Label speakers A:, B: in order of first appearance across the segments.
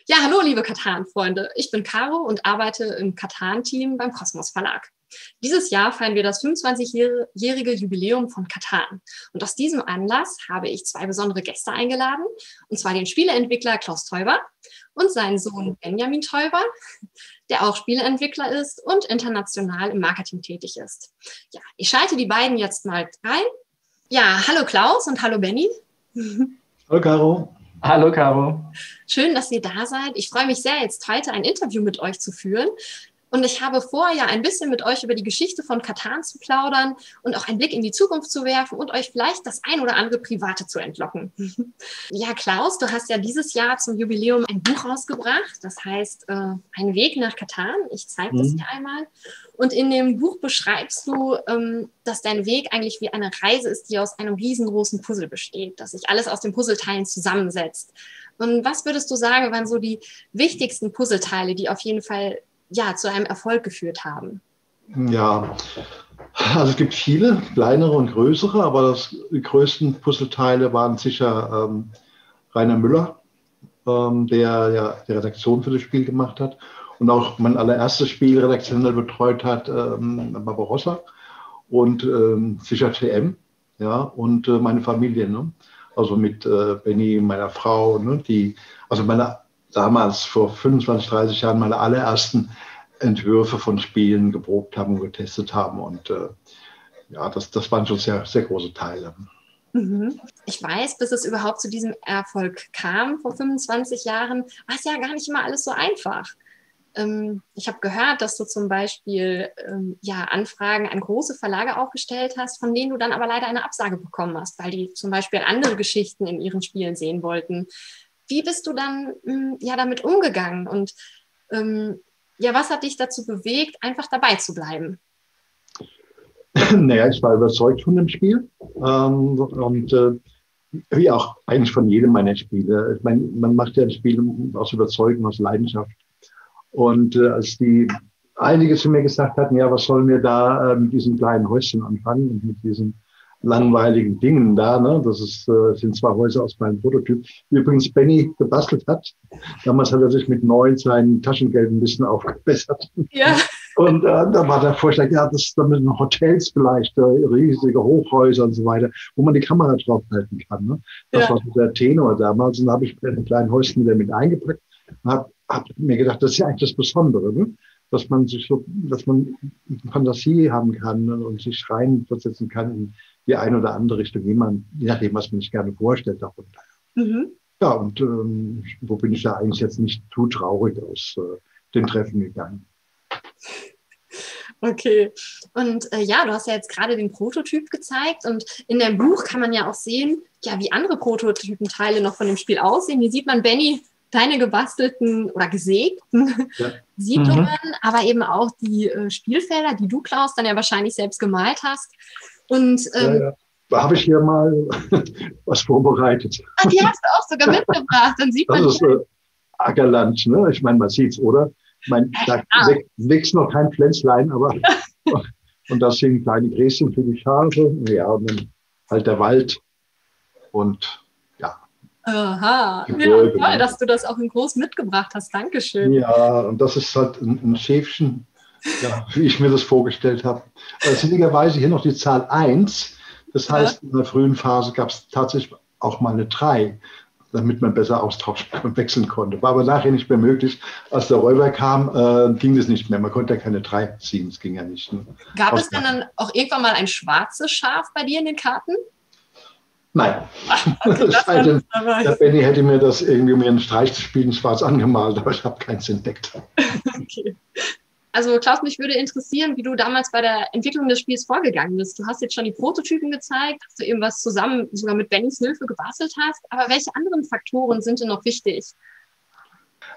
A: Ja, hallo, liebe Katan-Freunde. Ich bin Caro und arbeite im Katan-Team beim Kosmos Verlag. Dieses Jahr feiern wir das 25-jährige Jubiläum von Katan. Und aus diesem Anlass habe ich zwei besondere Gäste eingeladen, und zwar den Spieleentwickler Klaus Teuber und seinen Sohn Benjamin Teuber, der auch Spieleentwickler ist und international im Marketing tätig ist. Ja, ich schalte die beiden jetzt mal rein. Ja, hallo Klaus und hallo Benny.
B: Hallo Caro.
C: Hallo Caro.
A: Schön, dass ihr da seid. Ich freue mich sehr, jetzt heute ein Interview mit euch zu führen. Und ich habe vor, ja ein bisschen mit euch über die Geschichte von Katan zu plaudern und auch einen Blick in die Zukunft zu werfen und euch vielleicht das ein oder andere Private zu entlocken. Ja, Klaus, du hast ja dieses Jahr zum Jubiläum ein Buch rausgebracht. Das heißt, Ein Weg nach Katan. Ich zeige das hier einmal. Und in dem Buch beschreibst du, dass dein Weg eigentlich wie eine Reise ist, die aus einem riesengroßen Puzzle besteht, dass sich alles aus den Puzzleteilen zusammensetzt. Und was würdest du sagen, waren so die wichtigsten Puzzleteile, die auf jeden Fall zu einem Erfolg geführt haben?
B: Ja, also es gibt viele, kleinere und größere, aber die größten Puzzleteile waren sicher Rainer Müller, der ja die Redaktion für das Spiel gemacht hat und auch mein allererstes Spiel redaktionell betreut hat, Barbarossa und sicher TM, ja, und meine Familie, ne? Also mit Benny, meiner Frau, ne? Damals vor 25, 30 Jahren meine allerersten Entwürfe von Spielen geprobt haben und getestet haben. Und das waren schon sehr, sehr große Teile.
A: Ich weiß, bis es überhaupt zu diesem Erfolg kam vor 25 Jahren, war es ja gar nicht immer alles so einfach. Ich habe gehört, dass du zum Beispiel Anfragen an große Verlage auch gestellt hast, von denen du dann aber leider eine Absage bekommen hast, weil die zum Beispiel andere Geschichten in ihren Spielen sehen wollten. Wie bist du dann damit umgegangen und was hat dich dazu bewegt, einfach dabei zu bleiben?
B: Naja, ich war überzeugt von dem Spiel wie auch eigentlich von jedem meiner Spiele. Ich meine, man macht ja ein Spiel aus Überzeugung, aus Leidenschaft. Und als einige zu mir gesagt hatten, ja, was sollen wir da mit diesem kleinen Häuschen anfangen und mit diesen langweiligen Dingen da, ne? Das sind zwei Häuser aus meinem Prototyp. Übrigens Benny gebastelt hat. Damals hat er sich mit 9 sein Taschengeld ein bisschen aufgebessert.
A: Ja.
B: Und da war der Vorschlag, ja, da müssen Hotels vielleicht, riesige Hochhäuser und so weiter, wo man die Kamera draufhalten kann. Ne? Das war so der Tenor damals. Und da habe ich ein kleines Häuschen wieder mit eingepackt und hab mir gedacht, das ist ja eigentlich das Besondere, ne? Dass man Fantasie haben kann und sich reinversetzen kann in die eine oder andere Richtung, je nachdem, was man sich gerne vorstellt darunter. Ja, und wo bin ich da eigentlich jetzt nicht zu traurig aus den Treffen gegangen.
A: Okay. Und du hast ja jetzt gerade den Prototyp gezeigt und in deinem Buch kann man ja auch sehen, wie andere Prototypenteile noch von dem Spiel aussehen. Hier sieht man, Benny, deine gebastelten oder gesägten Siedlungen, aber eben auch die Spielfelder, die du, Klaus, dann ja wahrscheinlich selbst gemalt hast. Und
B: da habe ich hier mal was vorbereitet.
A: Die hast du auch sogar mitgebracht. Dann sieht man.
B: Das ist Ackerland, ne? Ich meine, man sieht es, oder? Ich meine, da wächst noch kein Pflänzlein, aber und das sind kleine Gräschen für die Schafe. Ja, und dann halt der Wald und
A: aha, ja, toll, dass du das auch in groß mitgebracht hast. Dankeschön.
B: Ja, und das ist halt ein Schäfchen, wie ich mir das vorgestellt habe. Sinnigerweise hier noch die Zahl 1. Das heißt, in der frühen Phase gab es tatsächlich auch mal eine 3, damit man besser austauschen und wechseln konnte. War aber nachher nicht mehr möglich. Als der Räuber kam, ging das nicht mehr. Man konnte ja keine 3 ziehen, das ging ja nicht. Ne?
A: Gab es denn dann auch irgendwann mal ein schwarzes Schaf bei dir in den Karten?
B: Nein.
A: Okay,
B: der Benny hätte mir das irgendwie, um einen Streich zu spielen, schwarz angemalt, aber ich habe keins entdeckt.
A: Okay. Also Klaus, mich würde interessieren, wie du damals bei der Entwicklung des Spiels vorgegangen bist. Du hast jetzt schon die Prototypen gezeigt, dass du irgendwas zusammen sogar mit Bennys Hilfe gebastelt hast, aber welche anderen Faktoren sind denn noch wichtig?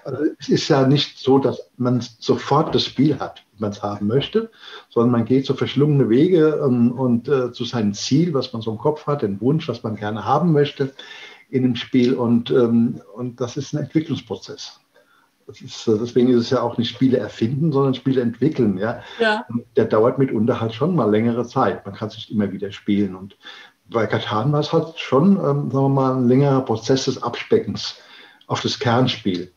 B: Also es ist ja nicht so, dass man sofort das Spiel hat, wie man es haben möchte, sondern man geht so verschlungene Wege und zu seinem Ziel, was man so im Kopf hat, den Wunsch, was man gerne haben möchte in dem Spiel. Und das ist ein Entwicklungsprozess. Deswegen ist es ja auch nicht Spiele erfinden, sondern Spiele entwickeln. Ja? Der dauert mitunter halt schon mal längere Zeit. Man kann es nicht immer wieder spielen. Und bei Katan war es halt schon, sagen wir mal, ein längerer Prozess des Abspeckens auf das Kernspiel.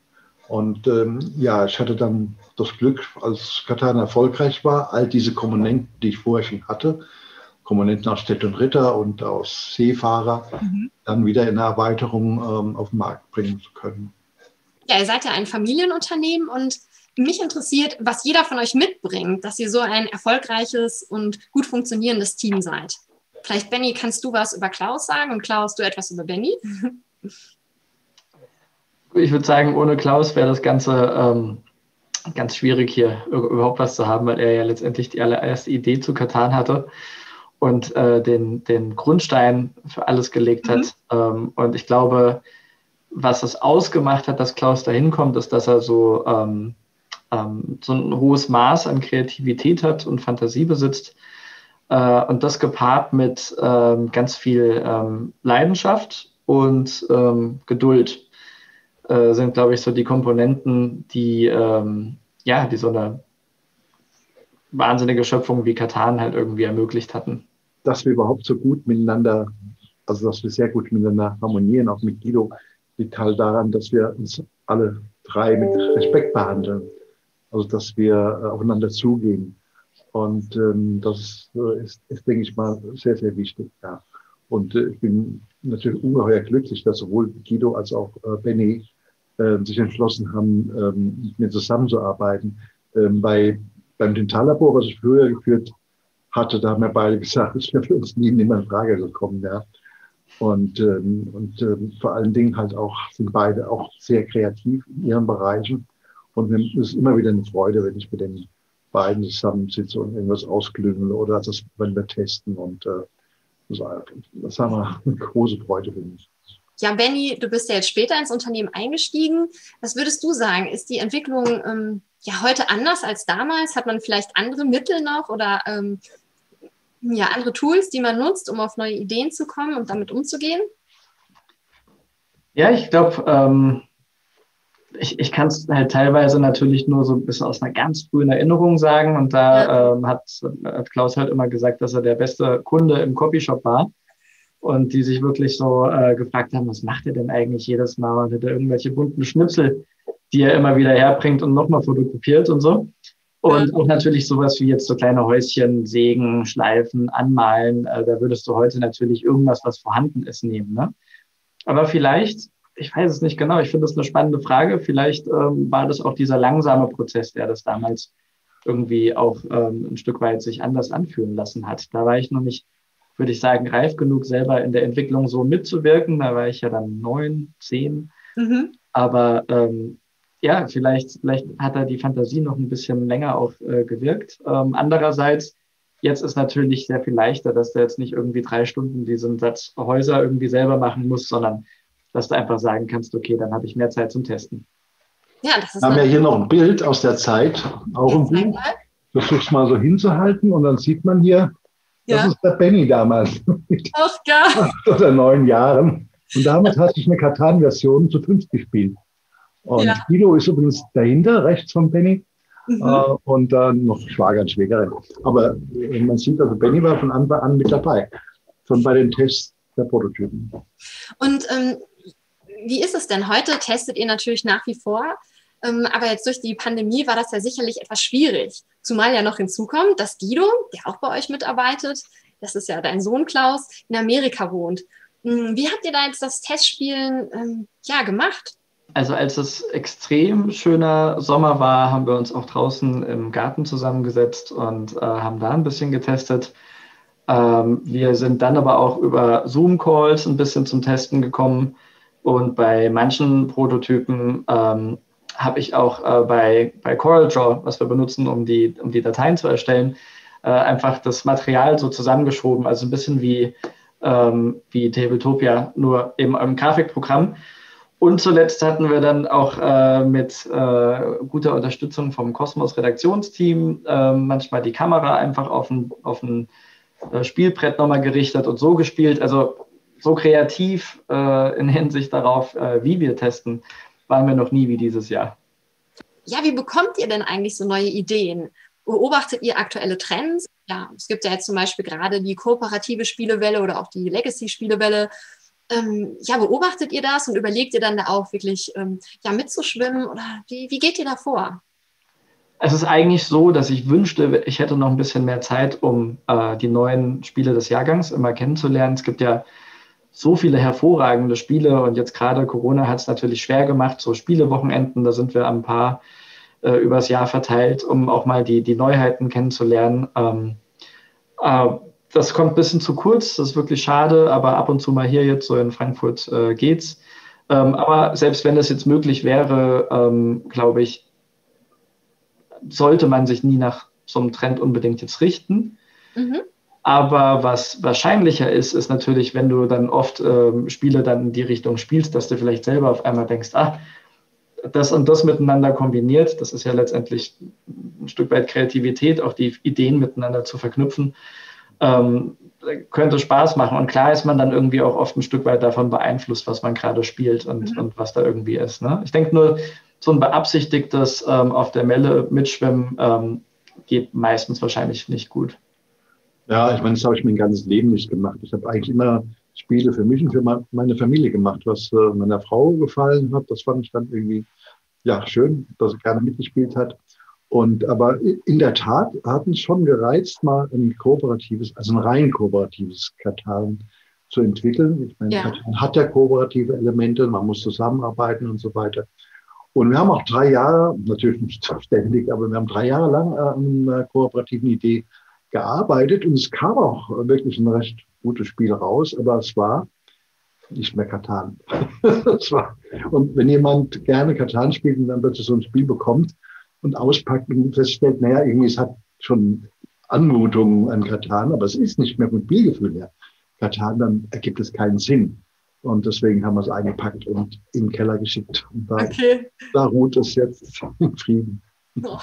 B: Und ja, ich hatte dann das Glück, als Katan erfolgreich war, all diese Komponenten, die ich vorher schon hatte, Komponenten aus Städt und Ritter und aus Seefahrer, dann wieder in der Erweiterung auf den Markt bringen zu können.
A: Ja, ihr seid ja ein Familienunternehmen und mich interessiert, was jeder von euch mitbringt, dass ihr so ein erfolgreiches und gut funktionierendes Team seid. Vielleicht, Benni, kannst du was über Klaus sagen und Klaus, du etwas über Benni?
C: Ich würde sagen, ohne Klaus wäre das Ganze ganz schwierig, hier überhaupt was zu haben, weil er ja letztendlich die allererste Idee zu Catan hatte und den Grundstein für alles gelegt hat. Und ich glaube, was es ausgemacht hat, dass Klaus da hinkommt, ist, dass er so ein hohes Maß an Kreativität hat und Fantasie besitzt. Und das gepaart mit ganz viel Leidenschaft und Geduld sind, glaube ich, so die Komponenten, die so eine wahnsinnige Schöpfung wie Catan halt irgendwie ermöglicht hatten.
B: Dass wir überhaupt so gut miteinander, also dass wir sehr gut miteinander harmonieren, auch mit Guido, liegt halt daran, dass wir uns alle drei mit Respekt behandeln. Also dass wir aufeinander zugehen. Und das ist, denke ich mal, sehr, sehr wichtig. Ja. Und ich bin natürlich ungeheuer glücklich, dass sowohl Guido als auch Benni sich entschlossen haben, mit mir zusammenzuarbeiten. Beim Dentallabor, was ich früher geführt hatte, da haben wir beide gesagt, es wäre für uns nie in Frage gekommen. Ja. Und vor allen Dingen halt auch, sind beide auch sehr kreativ in ihren Bereichen. Und es ist immer wieder eine Freude, wenn ich mit den beiden zusammensitze und irgendwas ausklüngle oder das, wenn wir testen. Und das haben wir eine große Freude für mich.
A: Ja, Benni, du bist ja jetzt später ins Unternehmen eingestiegen. Was würdest du sagen? Ist die Entwicklung heute anders als damals? Hat man vielleicht andere Mittel noch oder andere Tools, die man nutzt, um auf neue Ideen zu kommen und damit umzugehen?
C: Ja, ich glaube, ich kann es halt teilweise natürlich nur so ein bisschen aus einer ganz frühen Erinnerung sagen. Und da hat Klaus halt immer gesagt, dass er der beste Kunde im Copyshop war. Und die sich wirklich so gefragt haben, was macht er denn eigentlich jedes Mal? Und hat er irgendwelche bunten Schnipsel, die er immer wieder herbringt und nochmal fotokopiert und so. Und auch natürlich sowas wie jetzt so kleine Häuschen, sägen, schleifen, anmalen. Da würdest du heute natürlich irgendwas, was vorhanden ist, nehmen. Ne? Aber vielleicht, ich weiß es nicht genau, ich finde das eine spannende Frage. Vielleicht war das auch dieser langsame Prozess, der das damals irgendwie auch ein Stück weit sich anders anfühlen lassen hat. Da war ich noch nicht, würde ich sagen, reif genug, selber in der Entwicklung so mitzuwirken. Da war ich ja dann 9, 10. Aber vielleicht hat da die Fantasie noch ein bisschen länger auch gewirkt. Andererseits, jetzt ist natürlich sehr viel leichter, dass du jetzt nicht irgendwie 3 Stunden diesen Satz Häuser irgendwie selber machen musst, sondern dass du einfach sagen kannst, okay, dann habe ich mehr Zeit zum Testen.
A: Ja, das ist
B: wir haben ja hier noch ein Bild aus der Zeit, auch im Buch. Versuch's mal so hinzuhalten und dann sieht man hier, das ist der Benni damals, mit 8 oder 9 Jahren. Und damals hatte ich eine Catan-Version zu 5 gespielt. Und Guido ist übrigens dahinter, rechts von Benni. Und dann noch Schwager und Schwägerin. Aber man sieht, also Benni war von Anfang an mit dabei, schon bei den Tests der Prototypen.
A: Und wie ist es denn? Heute testet ihr natürlich nach wie vor, aber jetzt durch die Pandemie war das ja sicherlich etwas schwierig. Zumal ja noch hinzukommt, dass Guido, der auch bei euch mitarbeitet, das ist ja dein Sohn Klaus, in Amerika wohnt. Wie habt ihr da jetzt das Testspielen gemacht?
C: Also als es extrem schöner Sommer war, haben wir uns auch draußen im Garten zusammengesetzt und haben da ein bisschen getestet. Wir sind dann aber auch über Zoom-Calls ein bisschen zum Testen gekommen. Und bei manchen Prototypen habe ich auch bei CorelDRAW, was wir benutzen, um die Dateien zu erstellen, einfach das Material so zusammengeschoben. Also ein bisschen wie Tabletopia, nur eben im Grafikprogramm. Und zuletzt hatten wir dann auch mit guter Unterstützung vom Kosmos Redaktionsteam manchmal die Kamera einfach auf ein Spielbrett nochmal gerichtet und so gespielt. Also so kreativ in Hinsicht darauf, wie wir testen, waren wir noch nie wie dieses Jahr.
A: Ja, wie bekommt ihr denn eigentlich so neue Ideen? Beobachtet ihr aktuelle Trends? Ja, es gibt ja jetzt zum Beispiel gerade die kooperative Spielewelle oder auch die Legacy-Spielewelle. Ja, beobachtet ihr das und überlegt ihr dann da auch wirklich ja, mitzuschwimmen oder wie geht ihr da vor?
C: Es ist eigentlich so, dass ich wünschte, ich hätte noch ein bisschen mehr Zeit, um die neuen Spiele des Jahrgangs immer kennenzulernen. Es gibt ja so viele hervorragende Spiele und jetzt gerade Corona hat es natürlich schwer gemacht, so Spielewochenenden, da sind wir ein paar übers Jahr verteilt, um auch mal die Neuheiten kennenzulernen. Das kommt ein bisschen zu kurz, das ist wirklich schade, aber ab und zu mal hier jetzt so in Frankfurt geht's. Aber selbst wenn es jetzt möglich wäre, glaube ich, sollte man sich nie nach so einem Trend unbedingt jetzt richten. Mhm. Aber was wahrscheinlicher ist natürlich, wenn du dann oft Spiele dann in die Richtung spielst, dass du vielleicht selber auf einmal denkst, das und das miteinander kombiniert, das ist ja letztendlich ein Stück weit Kreativität, auch die Ideen miteinander zu verknüpfen, könnte Spaß machen. Und klar ist man dann irgendwie auch oft ein Stück weit davon beeinflusst, was man gerade spielt und was da irgendwie ist. Ne? Ich denke nur, so ein beabsichtigtes auf der Melle mitschwimmen geht meistens wahrscheinlich nicht gut.
B: Ja, ich meine, das habe ich mein ganzes Leben nicht gemacht. Ich habe eigentlich immer Spiele für mich und für meine Familie gemacht, was meiner Frau gefallen hat. Das fand ich dann irgendwie ja schön, dass sie gerne mitgespielt hat. Aber in der Tat hat uns schon gereizt, mal ein kooperatives, also ein rein kooperatives Katan zu entwickeln. Ich meine, Katan hat ja kooperative Elemente, man muss zusammenarbeiten und so weiter. Und wir haben auch 3 Jahre, natürlich nicht ständig, aber wir haben 3 Jahre lang an einer kooperativen Idee gearbeitet und es kam auch wirklich ein recht gutes Spiel raus, aber es war nicht mehr Katan. Und wenn jemand gerne Katan spielt und dann plötzlich so ein Spiel bekommt und auspackt und feststellt, naja, irgendwie es hat schon Anmutungen an Katan, aber es ist nicht mehr vom Spielgefühl her Katan, dann ergibt es keinen Sinn. Und deswegen haben wir es eingepackt und in den Keller geschickt. Und da ruht es jetzt in Frieden.
A: Oh.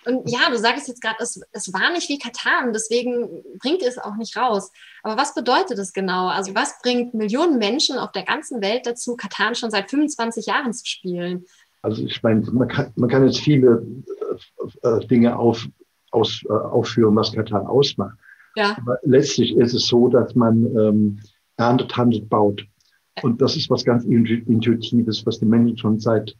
A: Und ja, du sagst jetzt gerade, es war nicht wie Katan, deswegen bringt es auch nicht raus. Aber was bedeutet es genau? Also was bringt Millionen Menschen auf der ganzen Welt dazu, Katan schon seit 25 Jahren zu spielen?
B: Also ich meine, man kann jetzt viele Dinge aufführen, was Katan ausmacht. Ja. Aber letztlich ist es so, dass man erntet, handelt, baut. Und das ist was ganz Intuitives, was die Menschen schon seit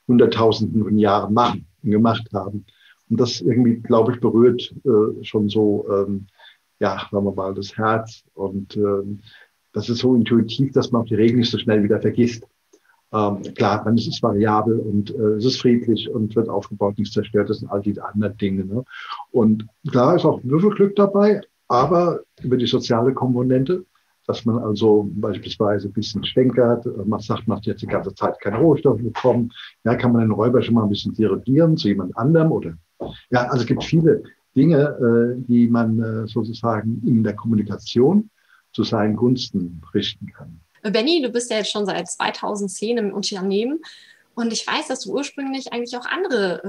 B: Hunderttausenden von Jahren machen und gemacht haben. Und das irgendwie, glaube ich, berührt schon so, sagen wir mal, das Herz. Und das ist so intuitiv, dass man auch die Regeln nicht so schnell wieder vergisst. Klar, es ist variabel und es ist friedlich und wird aufgebaut, nichts zerstört. Das sind all diese anderen Dinge. Ne? Und klar ist auch Würfelglück dabei, aber über die soziale Komponente, dass man also beispielsweise ein bisschen stänkert, man sagt, man hat jetzt die ganze Zeit keine Rohstoffe bekommen, ja, kann man den Räuber schon mal ein bisschen dirigieren zu jemand anderem oder ja, also es gibt viele Dinge, die man sozusagen in der Kommunikation zu seinen Gunsten richten kann.
A: Benni, du bist ja jetzt schon seit 2010 im Unternehmen und ich weiß, dass du ursprünglich eigentlich auch andere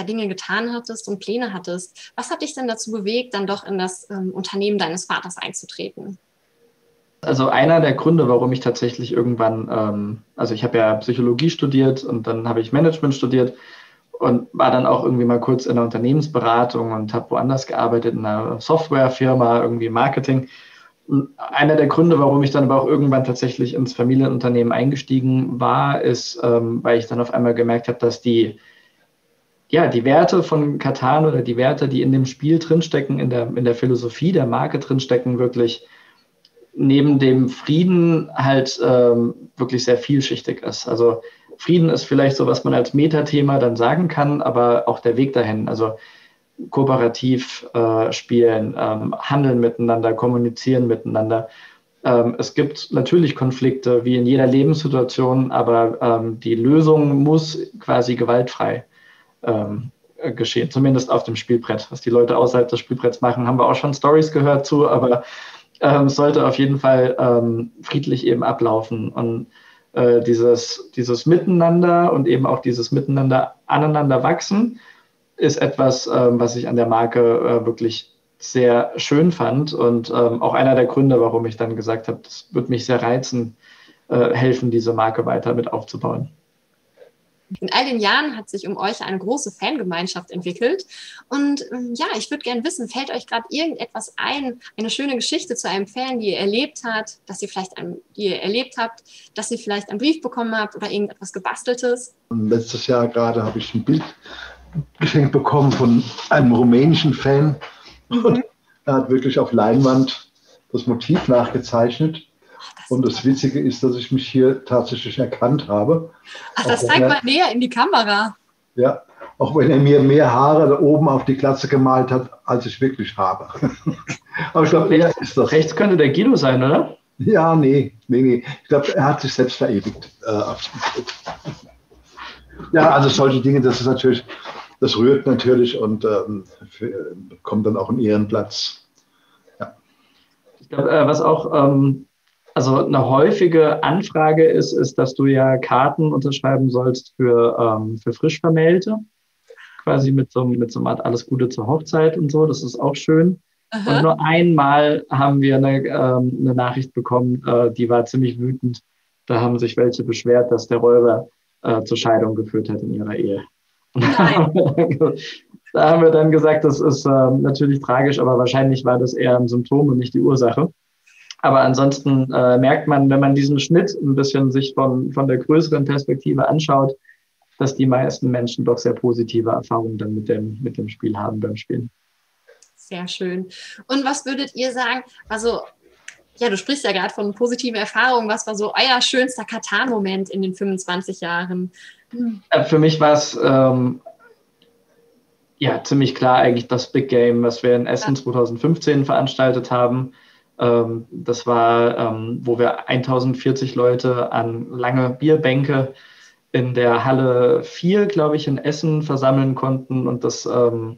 A: Dinge getan hattest und Pläne hattest. Was hat dich denn dazu bewegt, dann doch in das Unternehmen deines Vaters einzutreten?
C: Also einer der Gründe, warum ich tatsächlich irgendwann, also ich habe ja Psychologie studiert und dann habe ich Management studiert und war dann auch irgendwie mal kurz in der Unternehmensberatung und habe woanders gearbeitet, in einer Softwarefirma, irgendwie Marketing. Und einer der Gründe, warum ich dann aber auch irgendwann tatsächlich ins Familienunternehmen eingestiegen war, ist, weil ich dann auf einmal gemerkt habe, dass die Werte von Katan oder die Werte, die in dem Spiel drinstecken, in der Philosophie der Marke drinstecken, wirklich neben dem Frieden halt wirklich sehr vielschichtig ist. Also Frieden ist vielleicht so, was man als Metathema dann sagen kann, aber auch der Weg dahin, also kooperativ spielen, handeln miteinander, kommunizieren miteinander. Es gibt natürlich Konflikte, wie in jeder Lebenssituation, aber die Lösung muss quasi gewaltfrei geschehen, zumindest auf dem Spielbrett. Was die Leute außerhalb des Spielbretts machen, haben wir auch schon Storys gehört zu, aber es sollte auf jeden Fall friedlich eben ablaufen. Und dieses Miteinander und eben auch dieses Miteinander aneinander wachsen ist etwas, was ich an der Marke wirklich sehr schön fand und auch einer der Gründe, warum ich dann gesagt habe, das wird mich sehr reizen, helfen, diese Marke weiter mit aufzubauen.
A: In all den Jahren hat sich um euch eine große Fangemeinschaft entwickelt. Und ja, ich würde gerne wissen, fällt euch gerade irgendetwas ein, eine schöne Geschichte zu einem Fan, die ihr erlebt habt, die ihr erlebt habt, dass ihr vielleicht einen Brief bekommen habt oder irgendetwas Gebasteltes?
B: Letztes Jahr gerade habe ich ein Bild geschenkt bekommen von einem rumänischen Fan. Und er hat wirklich auf Leinwand das Motiv nachgezeichnet. Und das Witzige ist, dass ich mich hier tatsächlich erkannt habe.
A: Ach, das zeigt mal näher in die Kamera.
B: Ja, auch wenn er mir mehr Haare da oben auf die Glatze gemalt hat, als ich wirklich habe. Aber ich glaube, er ist das.
C: Rechts könnte der Guido sein, oder?
B: Ja, nee. Ich glaube, er hat sich selbst verewigt. Ja, also solche Dinge, das rührt natürlich und kommt dann auch einen Ehrenplatz. Ja.
C: Ich glaube, was auch also eine häufige Anfrage ist, dass du ja Karten unterschreiben sollst für Frischvermählte, quasi mit so einer Art Alles Gute zur Hochzeit und so. Das ist auch schön. Aha. Und nur einmal haben wir eine Nachricht bekommen, die war ziemlich wütend. Da haben sich welche beschwert, dass der Räuber zur Scheidung geführt hat in ihrer Ehe. Da haben wir dann gesagt, das ist natürlich tragisch, aber wahrscheinlich war das eher ein Symptom und nicht die Ursache. Aber ansonsten merkt man, wenn man diesen Schnitt ein bisschen sich von der größeren Perspektive anschaut, dass die meisten Menschen doch sehr positive Erfahrungen dann mit dem Spiel haben beim Spielen.
A: Sehr schön. Und was würdet ihr sagen, also ja, du sprichst ja gerade von positiven Erfahrungen, was war so euer schönster Katan-Moment in den 25 Jahren?
C: Für mich war es ziemlich klar eigentlich das Big Game, was wir in Essen 2015 veranstaltet haben. Das war, wo wir 1040 Leute an lange Bierbänke in der Halle 4, glaube ich, in Essen versammeln konnten und das dann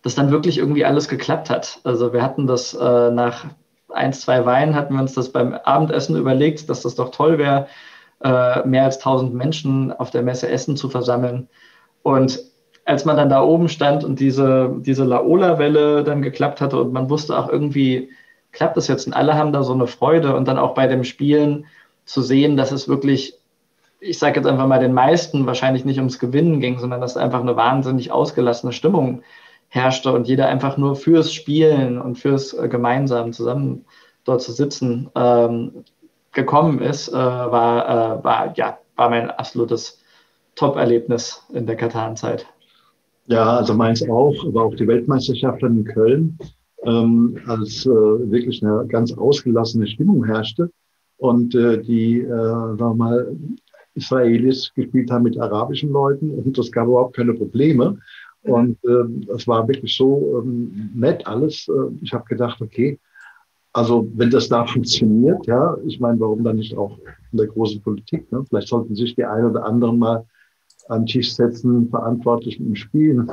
C: wirklich irgendwie alles geklappt hat. Also wir hatten das nach 1, 2 Weinen hatten wir uns das beim Abendessen überlegt, dass das doch toll wäre, mehr als 1000 Menschen auf der Messe Essen zu versammeln. Und als man dann da oben stand und diese Laola-Welle dann geklappt hatte und man wusste auch irgendwie, klappt das jetzt? Und alle haben da so eine Freude und dann auch bei dem Spielen zu sehen, dass es wirklich, ich sage jetzt einfach mal, den meisten wahrscheinlich nicht ums Gewinnen ging, sondern dass einfach eine wahnsinnig ausgelassene Stimmung herrschte und jeder einfach nur fürs Spielen und fürs gemeinsam zusammen dort zu sitzen gekommen ist, war mein absolutes Top-Erlebnis in der Katan-Zeit.
B: Ja, also meins auch, aber auch die Weltmeisterschaft in Köln, als wirklich eine ganz ausgelassene Stimmung herrschte und die, sagen wir mal, Israelis gespielt haben mit arabischen Leuten und es gab überhaupt keine Probleme. Und es war wirklich so nett alles. Ich habe gedacht, okay, also wenn das da funktioniert, ja, ich meine, warum dann nicht auch in der großen Politik? Ne? Vielleicht sollten sich die einen oder anderen mal an den Tisch setzen, verantwortlich im Spielen.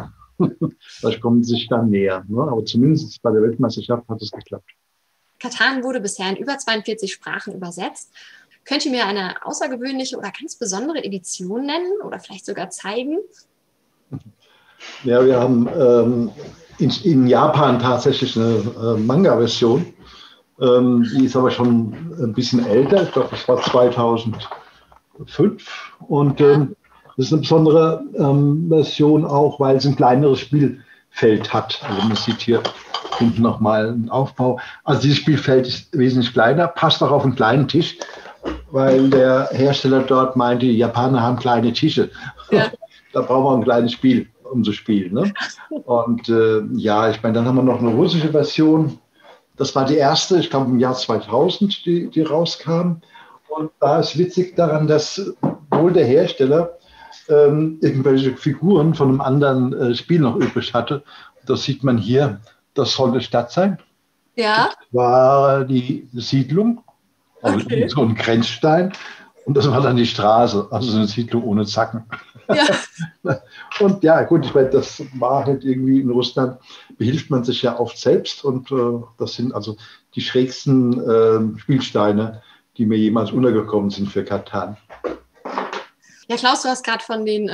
B: Vielleicht kommen sie sich dann näher. Ne? Aber zumindest bei der Weltmeisterschaft hat es geklappt.
A: Katan wurde bisher in über 42 Sprachen übersetzt. Könnt ihr mir eine außergewöhnliche oder ganz besondere Edition nennen oder vielleicht sogar zeigen?
B: Ja, wir haben in Japan tatsächlich eine Manga-Version. Die ist aber schon ein bisschen älter. Ich glaube, das war 2005. Und das ist eine besondere Version auch, weil es ein kleineres Spielfeld hat. Also man sieht hier hinten nochmal einen Aufbau. Also dieses Spielfeld ist wesentlich kleiner, passt auch auf einen kleinen Tisch, weil der Hersteller dort meinte, die Japaner haben kleine Tische. Ja. Da brauchen wir ein kleines Spiel, um zu spielen. Ne? Und ich meine, dann haben wir noch eine russische Version. Das war die erste, ich glaube im Jahr 2000, die rauskam. Und da ist witzig daran, dass wohl der Hersteller irgendwelche Figuren von einem anderen Spiel noch übrig hatte. Das sieht man hier, das soll eine Stadt sein.
A: Ja.
B: Das war die Siedlung, also okay. So ein Grenzstein. Und das war dann die Straße, also so eine Siedlung ohne Zacken. Ja. Und ja, gut, ich meine, das war halt irgendwie in Russland, behilft man sich ja oft selbst. Und das sind also die schrägsten Spielsteine, die mir jemals untergekommen sind für Katan.
A: Ja, Klaus, du hast gerade von den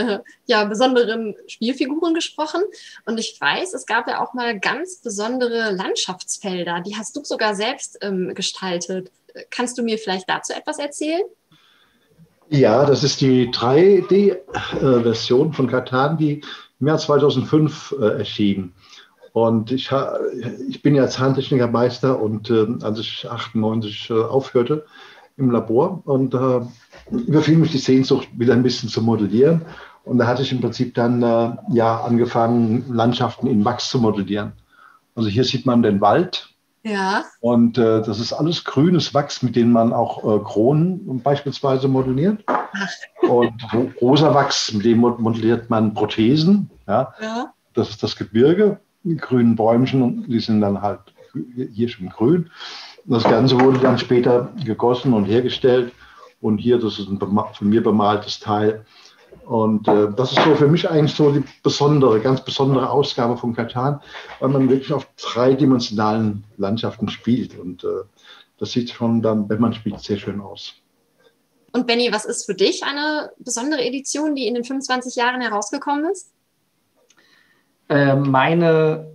A: besonderen Spielfiguren gesprochen. Und ich weiß, es gab ja auch mal ganz besondere Landschaftsfelder. Die hast du sogar selbst gestaltet. Kannst du mir vielleicht dazu etwas erzählen?
B: Ja, das ist die 3D-Version von Catan, die im Jahr 2005 erschien. Und ich bin ja Zahntechnikermeister und als ich 98 aufhörte im Labor und überfiel mich die Sehnsucht, wieder ein bisschen zu modellieren. Und da hatte ich im Prinzip dann angefangen, Landschaften in Wachs zu modellieren. Also hier sieht man den Wald.
A: Ja.
B: Und das ist alles grünes Wachs, mit dem man auch Kronen beispielsweise modelliert. Und rosa Wachs, mit dem modelliert man Prothesen. Ja.
A: Ja.
B: Das ist das Gebirge, die grünen Bäumchen, die sind dann halt hier schon grün. Das Ganze wurde dann später gegossen und hergestellt. Und hier, das ist ein von mir bemaltes Teil. Und das ist so für mich eigentlich so die ganz besondere Ausgabe von Catan, weil man wirklich auf dreidimensionalen Landschaften spielt. Und das sieht schon dann, wenn man spielt, sehr schön aus.
A: Und Benni, was ist für dich eine besondere Edition, die in den 25 Jahren herausgekommen ist?
C: Meine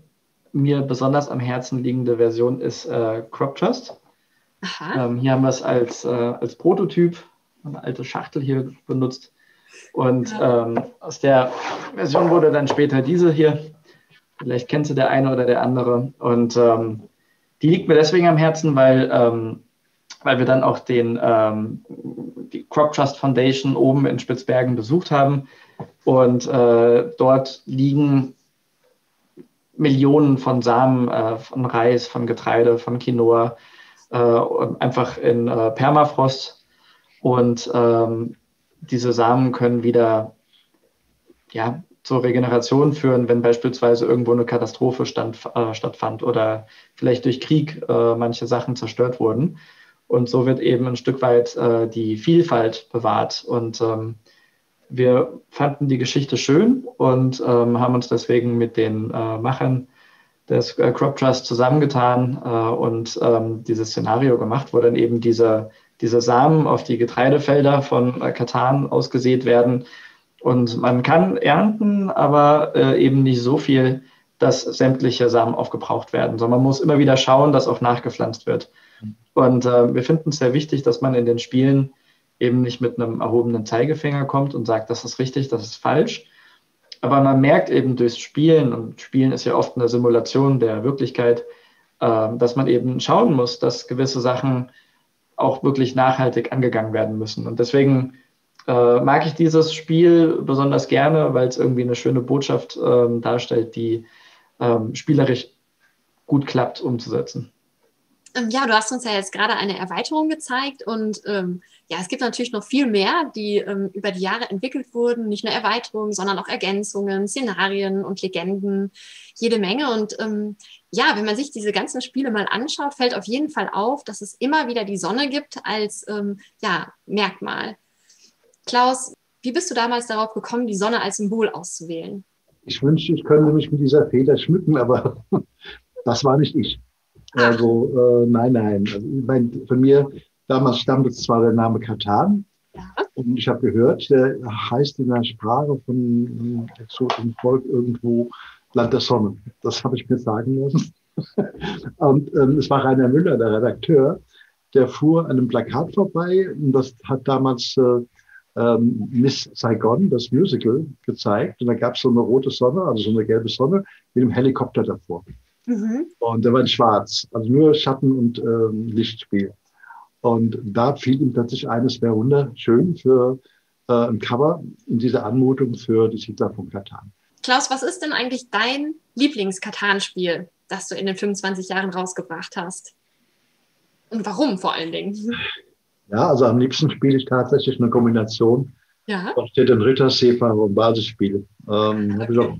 C: mir besonders am Herzen liegende Version ist Crop Trust. Hier haben wir es als Prototyp, eine alte Schachtel hier benutzt. Und aus der Version wurde dann später diese hier. Vielleicht kennst du der eine oder der andere. Und die liegt mir deswegen am Herzen, weil wir dann auch die Crop Trust Foundation oben in Spitzbergen besucht haben. Und dort liegen Millionen von Samen, von Reis, von Getreide, von Quinoa, einfach in Permafrost. Und diese Samen können wieder zur Regeneration führen, wenn beispielsweise irgendwo eine Katastrophe stattfand oder vielleicht durch Krieg manche Sachen zerstört wurden. Und so wird eben ein Stück weit die Vielfalt bewahrt. Und wir fanden die Geschichte schön und haben uns deswegen mit den Machern des Crop Trust zusammengetan und dieses Szenario gemacht, wo dann eben diese Samen auf die Getreidefelder von Catan ausgesät werden. Und man kann ernten, aber eben nicht so viel, dass sämtliche Samen aufgebraucht werden, sondern man muss immer wieder schauen, dass auch nachgepflanzt wird. Und wir finden es sehr wichtig, dass man in den Spielen eben nicht mit einem erhobenen Zeigefinger kommt und sagt, das ist richtig, das ist falsch. Aber man merkt eben durchs Spielen, und Spielen ist ja oft eine Simulation der Wirklichkeit, dass man eben schauen muss, dass gewisse Sachen auch wirklich nachhaltig angegangen werden müssen. Und deswegen mag ich dieses Spiel besonders gerne, weil es irgendwie eine schöne Botschaft darstellt, die spielerisch gut klappt umzusetzen.
A: Ja, du hast uns ja jetzt gerade eine Erweiterung gezeigt und es gibt natürlich noch viel mehr, die über die Jahre entwickelt wurden. Nicht nur Erweiterungen, sondern auch Ergänzungen, Szenarien und Legenden, jede Menge. Und wenn man sich diese ganzen Spiele mal anschaut, fällt auf jeden Fall auf, dass es immer wieder die Sonne gibt als Merkmal. Klaus, wie bist du damals darauf gekommen, die Sonne als Symbol auszuwählen?
B: Ich wünschte, ich könnte mich mit dieser Feder schmücken, aber das war nicht ich. Also nein. Also, ich meine, von mir damals stammte zwar der Name Catan, und ich habe gehört, der heißt in der Sprache von einem exotischen Volk irgendwo Land der Sonne. Das habe ich mir sagen lassen. Und es war Rainer Müller, der Redakteur, der fuhr an einem Plakat vorbei, und das hat damals Miss Saigon, das Musical, gezeigt. Und da gab es so eine rote Sonne, also so eine gelbe Sonne, mit einem Helikopter davor. Und der war in schwarz, also nur Schatten und Lichtspiel. Und da fiel ihm plötzlich ein, es wäre wunderschön für ein Cover in dieser Anmutung für die Siedler von Catan.
A: Klaus, was ist denn eigentlich dein Lieblings-Catan-Spiel, das du in den 25 Jahren rausgebracht hast? Und warum vor allen Dingen?
B: Ja, also am liebsten spiele ich tatsächlich eine Kombination.
A: Ja.
B: Da steht ein Ritter, Seefahrer und Basisspiel. Habe ich auch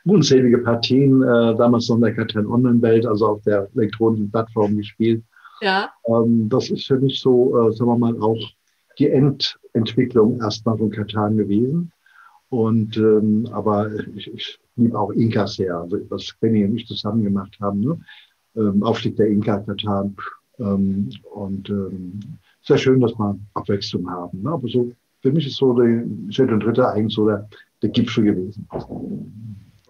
B: unzählige Partien, damals noch in der Catan Online-Welt, also auf der elektronischen Plattform gespielt.
A: Ja.
B: Das ist für mich so, sagen wir mal, auch die Endentwicklung erstmal von Catan gewesen. Und aber ich liebe auch Inka sehr, also was Benni und ich zusammen gemacht haben, ne? Aufstieg der Inka, Catan. Sehr schön, dass wir Abwechslung haben. Ne? Aber so für mich ist so der Schritt und Ritter eigentlich so der Gipfel gewesen.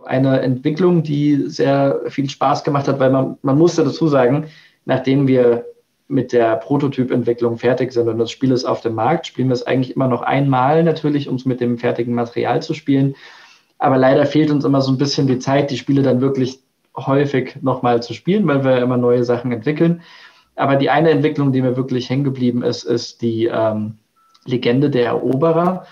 C: Eine Entwicklung, die sehr viel Spaß gemacht hat, weil man musste dazu sagen, nachdem wir mit der Prototypentwicklung fertig sind und das Spiel ist auf dem Markt, spielen wir es eigentlich immer noch einmal natürlich, um es mit dem fertigen Material zu spielen. Aber leider fehlt uns immer so ein bisschen die Zeit, die Spiele dann wirklich häufig nochmal zu spielen, weil wir immer neue Sachen entwickeln. Aber die eine Entwicklung, die mir wirklich hängen geblieben ist, ist die Legende der Eroberer.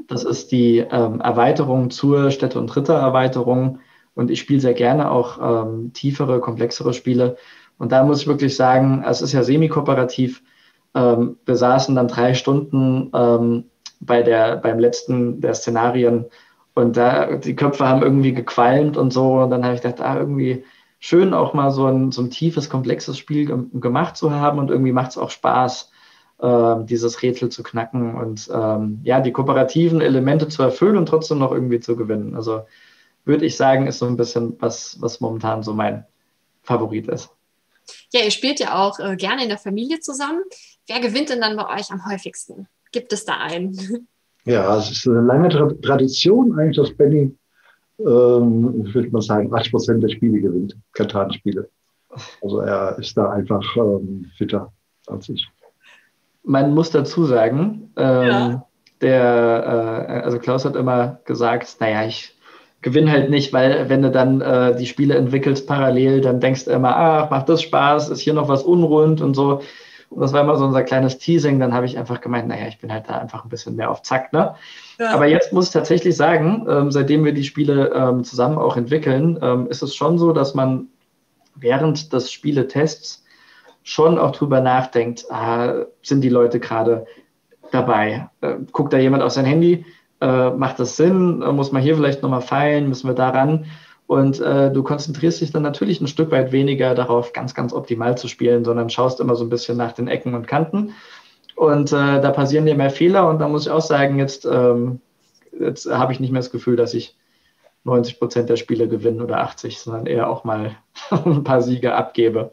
C: Das ist die Erweiterung zur Städte- und Ritter-Erweiterung. Und ich spiele sehr gerne auch tiefere, komplexere Spiele. Und da muss ich wirklich sagen, es ist ja semi-kooperativ. Wir saßen dann 3 Stunden beim letzten der Szenarien und da die Köpfe haben irgendwie gequalmt und so. Und dann habe ich gedacht, irgendwie schön auch mal so ein tiefes, komplexes Spiel gemacht zu haben. Und irgendwie macht es auch Spaß, dieses Rätsel zu knacken und die kooperativen Elemente zu erfüllen und trotzdem noch irgendwie zu gewinnen. Also würde ich sagen, ist so ein bisschen was momentan so mein Favorit ist.
A: Ja, ihr spielt ja auch gerne in der Familie zusammen. Wer gewinnt denn dann bei euch am häufigsten? Gibt es da einen?
B: Ja, es ist eine lange Tradition eigentlich, dass Benny, ich würde mal sagen, 80% der Spiele gewinnt, Katan-Spiele. Also er ist da einfach fitter als ich.
C: Man muss dazu sagen, also Klaus hat immer gesagt, naja, ich gewinne halt nicht, weil wenn du dann die Spiele entwickelst parallel, dann denkst du immer, macht das Spaß, ist hier noch was unrund und so. Und das war immer so unser kleines Teasing. Dann habe ich einfach gemeint, naja, ich bin halt da einfach ein bisschen mehr auf Zack, ne? Ja. Aber jetzt muss ich tatsächlich sagen, seitdem wir die Spiele zusammen auch entwickeln, ist es schon so, dass man während des Spieletests schon auch drüber nachdenkt, sind die Leute gerade dabei? Guckt da jemand auf sein Handy? Macht das Sinn? Muss man hier vielleicht nochmal feilen? Müssen wir da ran? Und du konzentrierst dich dann natürlich ein Stück weit weniger darauf, ganz, ganz optimal zu spielen, sondern schaust immer so ein bisschen nach den Ecken und Kanten. Und da passieren dir mehr Fehler. Und da muss ich auch sagen, jetzt habe ich nicht mehr das Gefühl, dass ich 90% der Spiele gewinne oder 80, sondern eher auch mal ein paar Siege abgebe.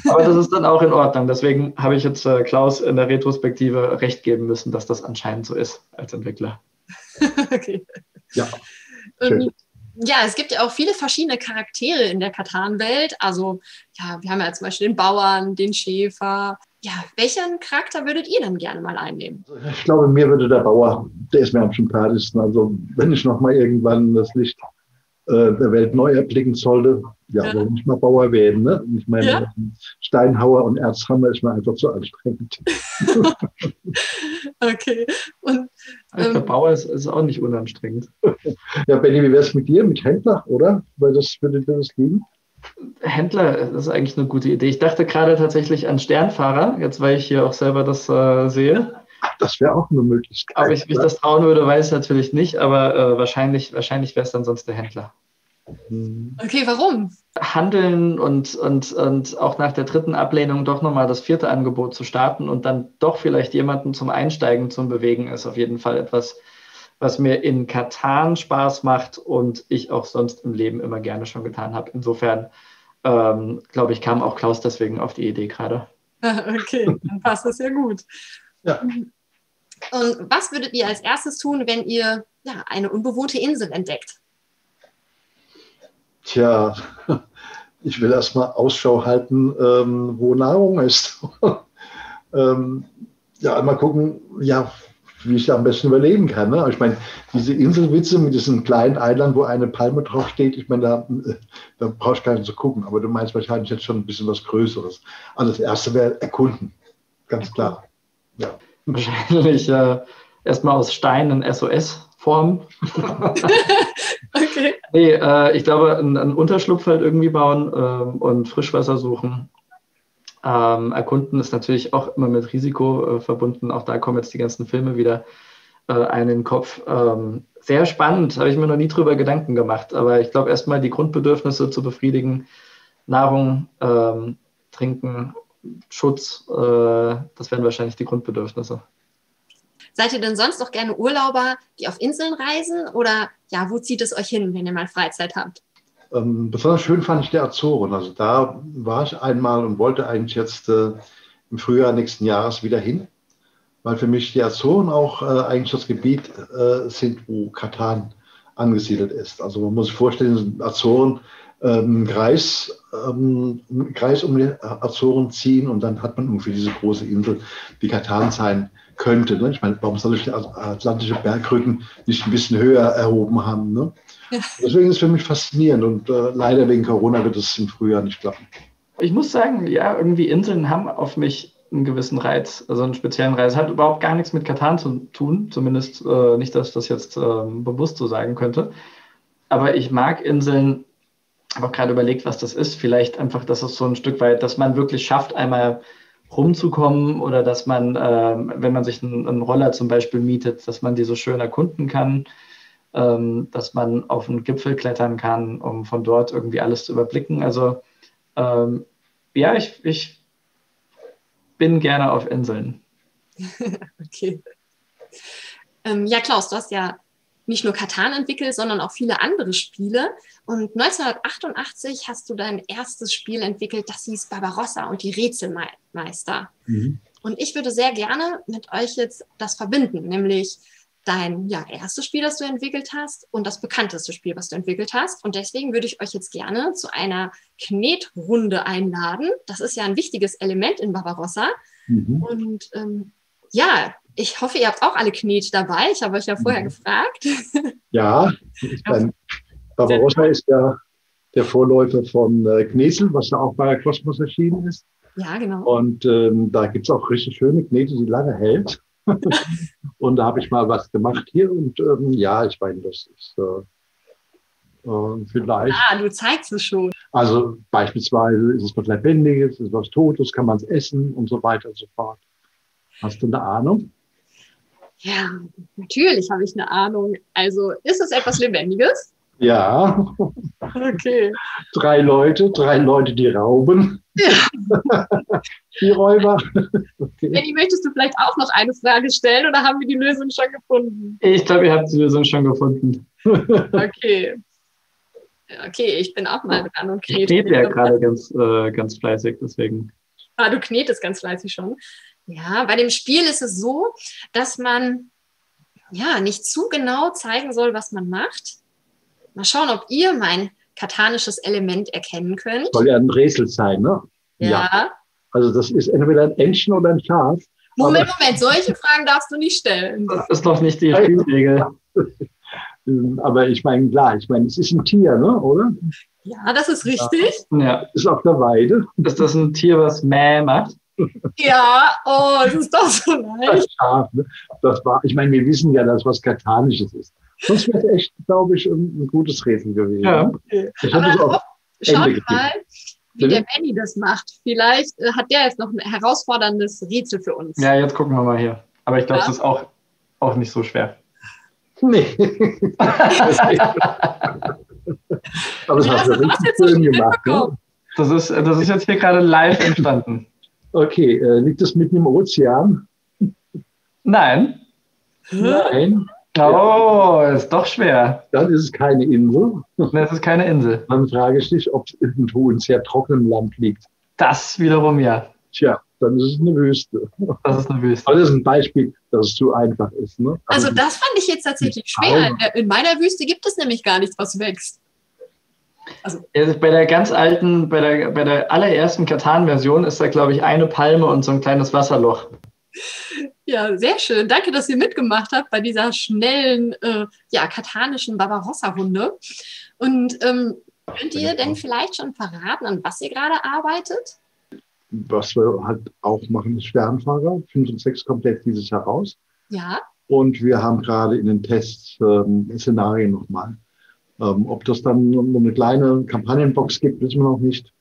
C: Aber das ist dann auch in Ordnung. Deswegen habe ich jetzt Klaus in der Retrospektive recht geben müssen, dass das anscheinend so ist als Entwickler.
A: Okay.
B: Ja, schön.
A: Ja, es gibt ja auch viele verschiedene Charaktere in der Catan-Welt. Also, ja, wir haben ja zum Beispiel den Bauern, den Schäfer. Ja, welchen Charakter würdet ihr dann gerne mal einnehmen?
B: Ich glaube, mir würde der Bauer, der ist mir am sympathischsten. Also, wenn ich noch mal irgendwann das Licht der Welt neu erblicken sollte, warum nicht mal Bauer werden, ne? Ich meine, Steinhauer und Erzhammer ist mir einfach zu anstrengend.
A: Okay. Und,
C: der Bauer ist auch nicht unanstrengend.
B: Ja, Benny, wie wäre es mit dir, mit Händler, oder? Weil das würde dir das liegen?
C: Händler, das ist eigentlich eine gute Idee. Ich dachte gerade tatsächlich an Sternfahrer, jetzt weil ich hier auch selber das sehe.
B: Das wäre auch eine Möglichkeit.
C: Ob ich mich das trauen würde, weiß ich natürlich nicht, aber wahrscheinlich wäre es dann sonst der Händler.
A: Okay, warum?
C: Handeln und auch nach der 3. Ablehnung doch nochmal das 4. Angebot zu starten und dann doch vielleicht jemanden zum Einsteigen zu bewegen, ist auf jeden Fall etwas, was mir in Catan Spaß macht und ich auch sonst im Leben immer gerne schon getan habe. Insofern, glaube ich, kam auch Klaus deswegen auf die Idee gerade.
A: Okay, dann passt das ja gut.
B: Ja.
A: Und was würdet ihr als erstes tun, wenn ihr eine unbewohnte Insel entdeckt?
B: Tja, ich will erstmal Ausschau halten, wo Nahrung ist. Mal gucken, wie ich da am besten überleben kann. Ne? Ich meine, diese Inselwitze mit diesem kleinen Eiland, wo eine Palme drauf steht, ich meine, da brauchst du gar nicht zu gucken. Aber du meinst wahrscheinlich jetzt schon ein bisschen was Größeres. Also das Erste wäre erkunden, ganz klar. Ja.
C: Wahrscheinlich erstmal aus Stein in SOS-Form.
A: Okay.
C: Nee, ich glaube, einen Unterschlupf halt irgendwie bauen und Frischwasser suchen. Erkunden ist natürlich auch immer mit Risiko verbunden. Auch da kommen jetzt die ganzen Filme wieder einen in den Kopf. Sehr spannend, habe ich mir noch nie drüber Gedanken gemacht. Aber ich glaube, erstmal die Grundbedürfnisse zu befriedigen. Nahrung, Trinken, Schutz, das wären wahrscheinlich die Grundbedürfnisse.
A: Seid ihr denn sonst noch gerne Urlauber, die auf Inseln reisen? Oder wo zieht es euch hin, wenn ihr mal Freizeit habt?
B: Besonders schön fand ich die Azoren. Also da war ich einmal und wollte eigentlich jetzt im Frühjahr nächsten Jahres wieder hin, weil für mich die Azoren auch eigentlich das Gebiet sind, wo Catan angesiedelt ist. Also man muss sich vorstellen, Azoren Kreis um die Azoren ziehen und dann hat man ungefähr diese große Insel, die Katan sein könnte. Ne? Ich meine, warum soll ich die atlantische Bergrücken nicht ein bisschen höher erhoben haben? Ne?
A: Ja.
B: Deswegen ist es für mich faszinierend und leider wegen Corona wird es im Frühjahr nicht klappen.
C: Ich muss sagen, ja, irgendwie Inseln haben auf mich einen gewissen Reiz, also einen speziellen Reiz. Hat überhaupt gar nichts mit Katan zu tun, zumindest nicht, dass ich das jetzt bewusst so sagen könnte. Aber ich mag Inseln. Ich habe auch gerade überlegt, was das ist. Vielleicht einfach, dass es so ein Stück weit, dass man wirklich schafft, einmal rumzukommen oder dass man, wenn man sich einen Roller zum Beispiel mietet, dass man die so schön erkunden kann, dass man auf einen Gipfel klettern kann, um von dort irgendwie alles zu überblicken. Also ja, ich bin gerne auf Inseln.
A: Okay. Ja, Klaus, du hast ja nicht nur Katan entwickelt, sondern auch viele andere Spiele. Und 1988 hast du dein erstes Spiel entwickelt, das hieß Barbarossa und die Rätselmeister. Mhm. Und ich würde sehr gerne mit euch jetzt das verbinden, nämlich dein erstes Spiel, das du entwickelt hast und das bekannteste Spiel, was du entwickelt hast. Und deswegen würde ich euch jetzt gerne zu einer Knetrunde einladen. Das ist ja ein wichtiges Element in Barbarossa. Mhm. Und ich hoffe, ihr habt auch alle Knet dabei. Ich habe euch ja vorher gefragt.
B: Ja, Barbarossa ist ja der Vorläufer von Knesel, was ja auch bei Kosmos erschienen ist.
A: Ja, genau.
B: Und da gibt es auch richtig schöne Knete, die lange hält. Und da habe ich mal was gemacht hier. Und ich meine, das ist vielleicht...
A: Ah, du zeigst es schon.
B: Also beispielsweise ist es was Lebendiges, ist es was Totes, kann man es essen und so weiter und so fort. Hast du eine Ahnung?
A: Ja, natürlich habe ich eine Ahnung. Also, ist es etwas Lebendiges?
B: Ja.
A: Okay.
B: Drei Leute, die rauben. Ja. Die Räuber. Okay.
A: Benni, möchtest du vielleicht auch noch eine Frage stellen oder haben wir die Lösung schon gefunden?
C: Ich glaube, ihr habt die Lösung schon gefunden.
A: Okay. Okay, ich bin auch mal dran und knete.
C: Ich knete ja gerade ganz fleißig, deswegen.
A: Ah, du knetest ganz fleißig schon. Ja, bei dem Spiel ist es so, dass man nicht zu genau zeigen soll, was man macht. Mal schauen, ob ihr mein katanisches Element erkennen könnt.
B: Soll ja ein Rätsel sein, ne?
A: Ja.
B: Also das ist entweder ein Entchen oder ein Schaf.
A: Moment, solche Fragen darfst du nicht stellen.
C: Das ist doch nicht die Spielregel.
B: Aber ich meine, klar, es ist ein Tier, ne, oder?
A: Ja, das ist richtig.
C: Ja.
B: Ist auf der Weide.
C: Ist das ein Tier, was Mäh macht?
A: Ja, das ist doch so leicht.
B: Das Schaf, ne? Ich meine, wir wissen ja, dass was Katanisches ist. Sonst wäre es echt, glaube ich, ein gutes Rätsel gewesen.
C: Ja.
A: Okay. Aber schaut mal, wie der Benni das macht. Vielleicht hat der jetzt noch ein herausforderndes Rätsel für uns.
C: Ja, jetzt gucken wir mal hier. Aber ich glaube, es ist auch nicht so schwer.
B: Nee. Aber das hast du richtig schön gemacht. Ne?
C: Das ist jetzt hier gerade live entstanden.
B: Okay, liegt das mitten im Ozean?
C: Nein.
B: Nein.
C: Oh, ist doch schwer.
B: Dann ist es keine Insel.
C: Nein, es ist keine Insel.
B: Dann frage ich dich, ob es irgendwo in sehr trockenem Land liegt.
C: Das wiederum ja.
B: Tja, dann ist es eine Wüste.
C: Das ist eine Wüste.
B: Aber das ist ein Beispiel, dass es zu einfach ist. Ne?
A: Also das fand ich jetzt tatsächlich schwer. In meiner Wüste gibt es nämlich gar nichts, was wächst.
C: Also bei der ganz alten, bei der allerersten Katan-Version ist da, glaube ich, eine Palme und so ein kleines Wasserloch.
A: Ja, sehr schön. Danke, dass ihr mitgemacht habt bei dieser schnellen, katanischen Barbarossa-Runde. Und könnt ihr denn vielleicht schon verraten, an was ihr gerade arbeitet?
B: Was wir halt auch machen, ist Sternfahrer. 5 und 6 kommt jetzt dieses Jahr raus.
A: Ja.
B: Und wir haben gerade in den Tests Szenarien nochmal. Ob das dann eine kleine Kampagnenbox gibt, wissen wir noch nicht.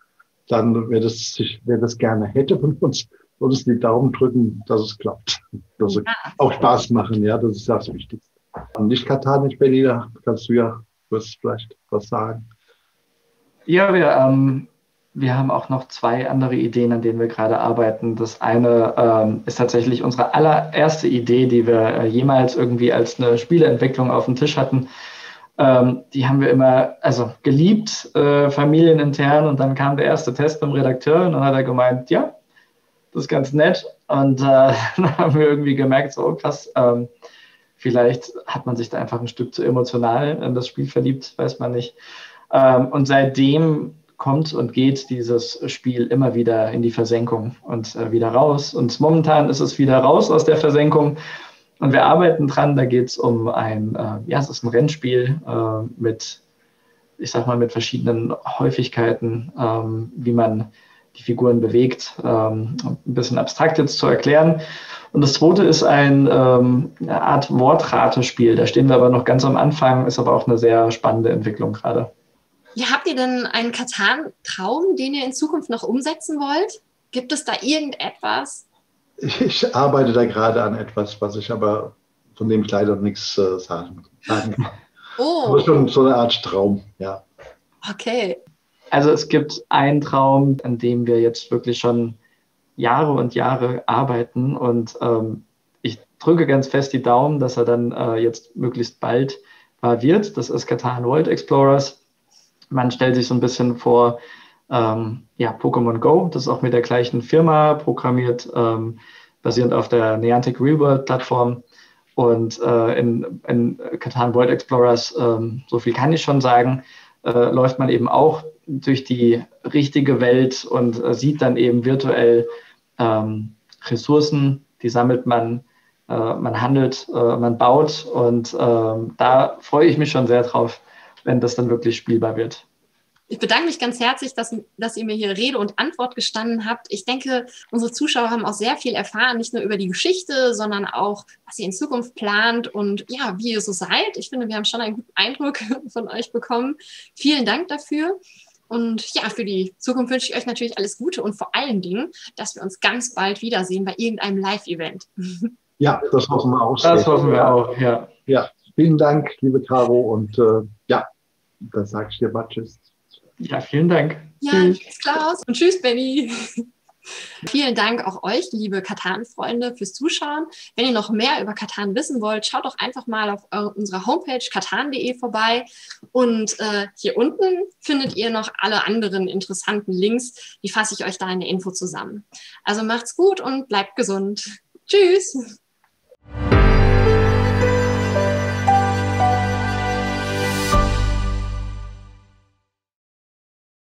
B: Dann, wer das gerne hätte von uns, soll uns die Daumen drücken, dass es klappt. Dass es auch Spaß machen, ja, das ist das Wichtigste. Nicht katanisch, Benni, da kannst du ja vielleicht was sagen.
C: Ja, wir haben auch noch 2 andere Ideen, an denen wir gerade arbeiten. Das eine ist tatsächlich unsere allererste Idee, die wir jemals irgendwie als eine Spieleentwicklung auf dem Tisch hatten. Die haben wir immer geliebt, familienintern. Und dann kam der erste Test beim Redakteur und dann hat er gemeint, ja, das ist ganz nett. Und dann haben wir irgendwie gemerkt, so krass, vielleicht hat man sich da einfach ein Stück zu emotional in das Spiel verliebt, weiß man nicht. Und seitdem kommt und geht dieses Spiel immer wieder in die Versenkung und wieder raus. Und momentan ist es wieder raus aus der Versenkung. Und wir arbeiten dran, da geht es um es ist ein Rennspiel mit, ich sag mal, mit verschiedenen Häufigkeiten, wie man die Figuren bewegt, ein bisschen abstrakt jetzt zu erklären. Und das zweite ist eine Art Wortratespiel. Da stehen wir aber noch ganz am Anfang, ist aber auch eine sehr spannende Entwicklung gerade.
A: Ja, habt ihr denn einen Katan-Traum, den ihr in Zukunft noch umsetzen wollt? Gibt es da irgendetwas?
B: Ich arbeite da gerade an etwas, von dem ich leider nichts sagen kann.
A: Oh.
B: Aber schon so eine Art Traum, ja.
A: Okay.
C: Also es gibt einen Traum, an dem wir jetzt wirklich schon Jahre und Jahre arbeiten und ich drücke ganz fest die Daumen, dass er dann jetzt möglichst bald wahr wird. Das ist Catan World Explorers. Man stellt sich so ein bisschen vor, Pokémon Go, das ist auch mit der gleichen Firma programmiert, basierend auf der Niantic Real-World-Plattform. Und in Catan World Explorers, so viel kann ich schon sagen, läuft man eben auch durch die richtige Welt und sieht dann eben virtuell Ressourcen, die sammelt man, man handelt, man baut und da freue ich mich schon sehr drauf, wenn das dann wirklich spielbar wird.
A: Ich bedanke mich ganz herzlich, dass ihr mir hier Rede und Antwort gestanden habt. Ich denke, unsere Zuschauer haben auch sehr viel erfahren, nicht nur über die Geschichte, sondern auch, was ihr in Zukunft plant und ja, wie ihr so seid. Ich finde, wir haben schon einen guten Eindruck von euch bekommen. Vielen Dank dafür. Und ja, für die Zukunft wünsche ich euch natürlich alles Gute und vor allen Dingen, dass wir uns ganz bald wiedersehen bei irgendeinem Live-Event.
B: Ja, das hoffen wir auch.
C: Das hoffen wir auch, ja.
B: Ja, vielen Dank, liebe Caro. Und dann sage ich dir mal Tschüss.
C: Ja, vielen Dank.
A: Ja, tschüss Klaus und tschüss Benny. Vielen Dank auch euch, liebe Catan-Freunde, fürs Zuschauen. Wenn ihr noch mehr über Catan wissen wollt, schaut doch einfach mal auf unserer Homepage catan.de vorbei. Und hier unten findet ihr noch alle anderen interessanten Links. Die fasse ich euch da in der Info zusammen. Also macht's gut und bleibt gesund. Tschüss.